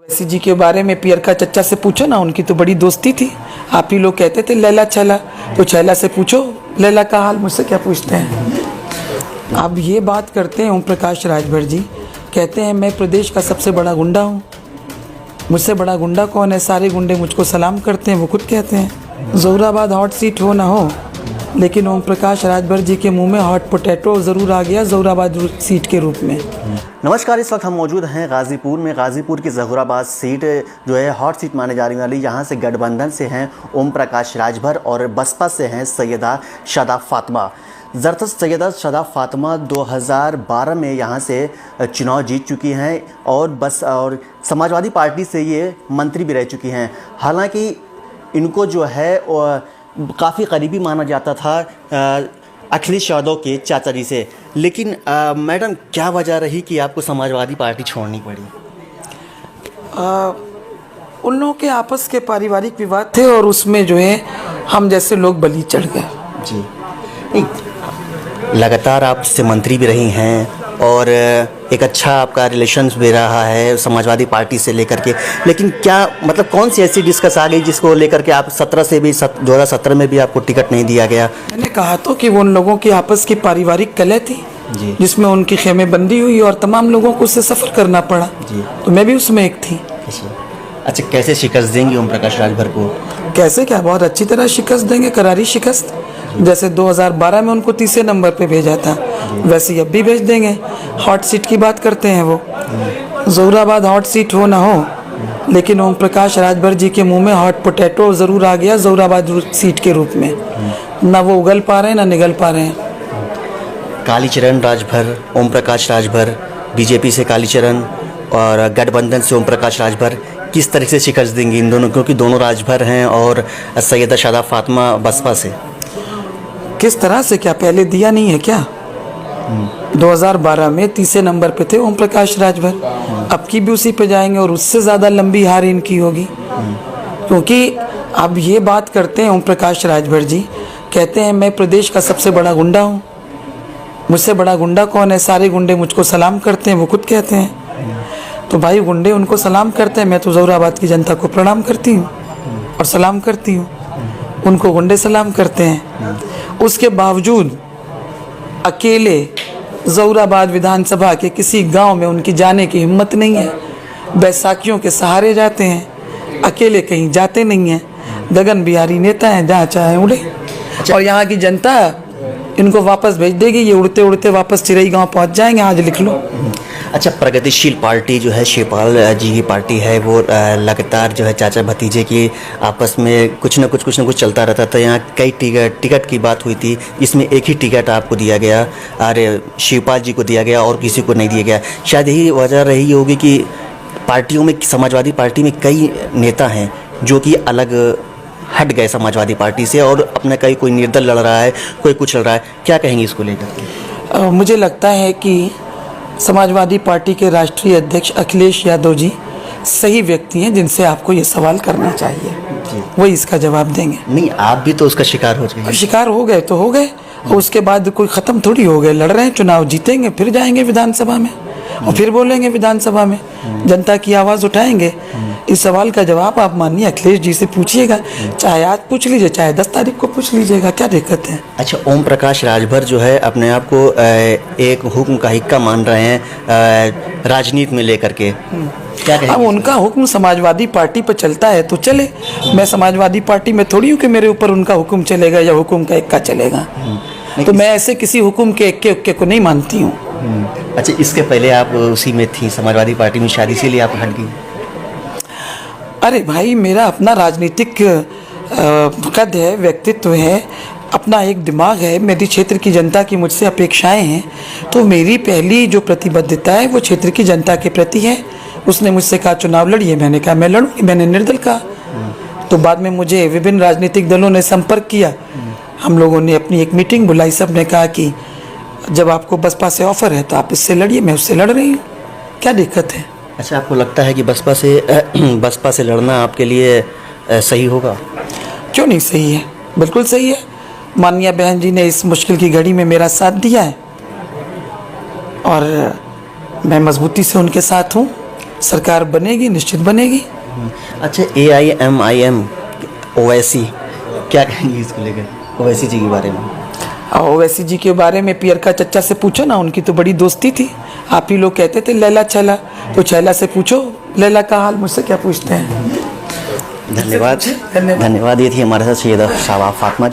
ओवैसी जी के बारे में पियर का चच्चा से पूछो ना, उनकी तो बड़ी दोस्ती थी। आप ही लोग कहते थे लैला छैला, तो छैला से पूछो लैला का हाल, मुझसे क्या पूछते हैं। अब ये बात करते हैं ओम प्रकाश राजभर जी, कहते हैं मैं प्रदेश का सबसे बड़ा गुंडा हूँ। मुझसे बड़ा गुंडा कौन है? सारे गुंडे मुझको सलाम करते हैं, वो खुद कहते हैं। ज़ोराबाद हॉट सीट हो ना हो, लेकिन ओम प्रकाश राजभर जी के मुंह में हॉट पोटैटो ज़रूर आ गया ज़ोराबाद सीट के रूप में। नमस्कार, इस वक्त हम मौजूद हैं गाज़ीपुर में। गाज़ीपुर की ज़ोराबाद सीट जो है हॉट सीट माने जाने वाली, यहाँ से गठबंधन से हैं ओम प्रकाश राजभर और बसपा से हैं सैयदा शादा फातिमा। ज़बरदस्त सैयदा शादा फातिमा 2012 में यहाँ से चुनाव जीत चुकी हैं और समाजवादी पार्टी से ये मंत्री भी रह चुकी हैं। हालांकि इनको जो है काफ़ी करीबी माना जाता था अखिलेश यादव के चाचा जी से, लेकिन मैडम क्या वजह रही कि आपको समाजवादी पार्टी छोड़नी पड़ी? उन लोगों के आपस के पारिवारिक विवाद थे और उसमें जो है हम जैसे लोग बलि चढ़ गए। जी, लगातार आप से मंत्री भी रही हैं और एक अच्छा आपका रिलेशंस भी रहा है समाजवादी पार्टी से लेकर के, लेकिन क्या मतलब कौन सी ऐसी डिस्कस आ गई जिसको लेकर के आप 2017 में भी आपको टिकट नहीं दिया गया? मैंने कहा तो कि वो उन लोगों की आपस की पारिवारिक कलह थी जी, जिसमें उनकी खेमेबंदी हुई और तमाम लोगों को उससे सफ़र करना पड़ा जी, तो मैं भी उसमें एक थी। अच्छा, कैसे शिकस्त देंगे ओम प्रकाश राजभर को? कैसे क्या, बहुत अच्छी तरह शिकस्त देंगे, करारी शिकस्त। जैसे 2012 में उनको तीसरे नंबर पे भेजा था, वैसे अब भी भेज देंगे। हॉट सीट की बात करते हैं वो, ज़ोराबाद हॉट सीट हो ना हो, लेकिन ओम प्रकाश राजभर जी के मुंह में हॉट पोटैटो ज़रूर आ गया ज़ोराबाद सीट के रूप में। ना वो उगल पा रहे हैं ना निगल पा रहे हैं। कालीचरण राजभर, ओम प्रकाश राजभर, बीजेपी से कालीचरण और गठबंधन से ओम प्रकाश राजभर, किस तरह से शिकस्त देंगे इन दोनों, क्योंकि दोनों राजभर हैं और सैयदा शादा फातिमा बसपा से? किस तरह से, क्या पहले दिया नहीं है क्या? 2012 में तीसरे नंबर पे थे ओम प्रकाश राजभर, अब की भी उसी पे जाएंगे और उससे ज़्यादा लंबी हार इनकी होगी। क्योंकि अब ये बात करते हैं ओम प्रकाश राजभर जी, कहते हैं मैं प्रदेश का सबसे बड़ा गुंडा हूँ। मुझसे बड़ा गुंडा कौन है? सारे गुंडे मुझको सलाम करते हैं, वो खुद कहते हैं। तो भाई गुंडे उनको सलाम करते हैं, मैं तो ज़ोराबाद की जनता को प्रणाम करती हूँ और सलाम करती हूँ, उनको गुंडे सलाम करते हैं। उसके बावजूद अकेले ज़ोराबाद विधानसभा के किसी गांव में उनकी जाने की हिम्मत नहीं है। बैसाखियों के सहारे जाते हैं, अकेले कहीं जाते नहीं हैं। गगन बिहारी नेता हैं, जहाँ चाहे उड़े। और यहाँ की जनता इनको वापस भेज देगी, ये उड़ते उड़ते वापस चिरई गांव पहुँच जाएंगे, आज लिख लो। अच्छा, प्रगतिशील पार्टी जो है शिवपाल जी की पार्टी है, वो लगातार जो है चाचा भतीजे की आपस में कुछ न कुछ चलता रहता था। यहाँ कई टिकट की बात हुई थी, इसमें एक ही टिकट आपको दिया गया, अरे शिवपाल जी को दिया गया और किसी को नहीं दिया गया। शायद यही वजह रही होगी कि पार्टियों में, समाजवादी पार्टी में कई नेता हैं जो कि अलग हट गए समाजवादी पार्टी से और अपना कोई निर्दल लड़ रहा है, कोई कुछ लड़ रहा है। क्या कहेंगे इसको लेकर? मुझे लगता है कि समाजवादी पार्टी के राष्ट्रीय अध्यक्ष अखिलेश यादव जी सही व्यक्ति हैं जिनसे आपको ये सवाल करना चाहिए, वही इसका जवाब देंगे। नहीं, आप भी तो उसका शिकार हो गए। शिकार हो गए तो हो गए, उसके बाद कोई ख़त्म थोड़ी हो गए। लड़ रहे हैं, चुनाव जीतेंगे, फिर जाएंगे विधानसभा में और फिर बोलेंगे विधानसभा में, जनता की आवाज़ उठाएंगे। इस सवाल का जवाब आप माननीय अखिलेश जी से पूछिएगा, चाहे आज पूछ लीजिए, चाहे 10 तारीख को पूछ लीजिएगा, क्या दिक्कत है? अच्छा, ओम प्रकाश राजभर जो है अपने आप को एक हुक्म का हिक्का मान रहे हैं राजनीति में लेकर के, क्या कहेंगे? अब उनका हुक्म समाजवादी पार्टी पर चलता है तो चले। मैं समाजवादी पार्टी में थोड़ी हूँ कि मेरे ऊपर उनका हुक्म चलेगा या हुक्म का इक्का चलेगा। तो मैं ऐसे किसी हुक्म के इक्के उक्के को नहीं मानती हूँ। अच्छा, इसके पहले आप उसी में थी समाजवादी पार्टी में, शादी इसीलिए आप हट गई? अरे भाई, मेरा अपना राजनीतिक कद है, व्यक्तित्व है, अपना एक दिमाग है, मेरी क्षेत्र की जनता की मुझसे अपेक्षाएं हैं। तो मेरी पहली जो प्रतिबद्धता है वो क्षेत्र की जनता के प्रति है। उसने मुझसे कहा चुनाव लड़िए, मैंने कहा मैं लड़ूंगी, मैंने निर्दल कहा। तो बाद में मुझे विभिन्न राजनीतिक दलों ने संपर्क किया, हम लोगों ने अपनी एक मीटिंग बुलाई, सब ने कहा कि जब आपको बसपा से ऑफर है तो आप इससे लड़िए, मैं उससे लड़ रही हूँ, क्या दिक्कत है? अच्छा, आपको लगता है कि बसपा से लड़ना आपके लिए सही होगा? क्यों नहीं सही है, बिल्कुल सही है। माननीय बहन जी ने इस मुश्किल की घड़ी में मेरा साथ दिया है और मैं मजबूती से उनके साथ हूँ। सरकार बनेगी, निश्चित बनेगी। अच्छा, AIMIM ओवैसी क्या कहेंगे इसको लेकर, ओवैसी जी के बारे में? ओवैसी जी के बारे में पियरका चच्चा से पूछो ना, उनकी तो बड़ी दोस्ती थी। आप ही लोग कहते थे लैला छैला, तो छैला से पूछो लैला का हाल, मुझसे क्या पूछते हैं। धन्यवाद। धन्यवाद। ये थी हमारे साथ सैयदा शादाब फातिमा।